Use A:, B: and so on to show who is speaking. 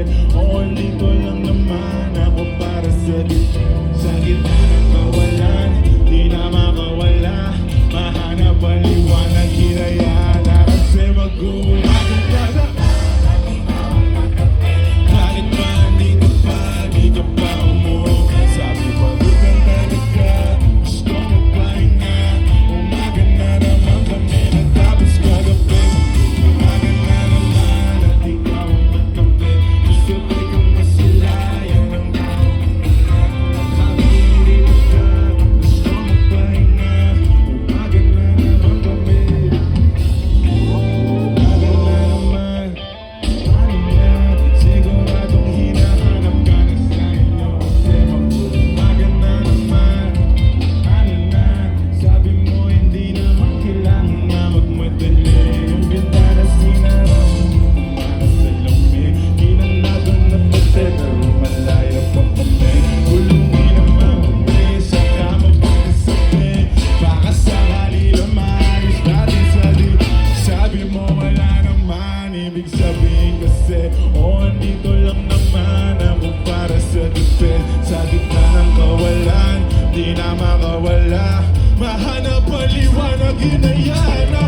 A: kasi dito lang naman ako para sa gitna ng kawalan. Di na makawala, mahanap ang liwanag, hinayaan na kasi mag-umagang ka na. Kahit pa dito pa, di ka pa umuwi. Sabi pa bukan talaga, gusto mo pa na. Umaga na naman kami, natapos kagabi. Umaga na naman at ikaw ang magkape. Sabay kang masilayan ng tao. Sabi dito ka, gusto mo pa na. Umaga na naman kami. Umaga na naman. Ano na, siguradong hinahanap ka na sa inyo. Kasi mag-umaga na naman. Ano na, sabi mo hindi naman kailangan na magmadali. Yung bintana sinara mo, para sa lamig. Kinalaban na pati, pero malaya pa kami. Ulungin naman kami, saka mapagkasabi. Baka sakali lang maayos natin sa di. Sabi mo wala naman, ibig sabihin kasi andito lang naman ako para sa defense. Sa gitna ng kawalan, di na makawala, mahanap ang liwanag, hinayaan na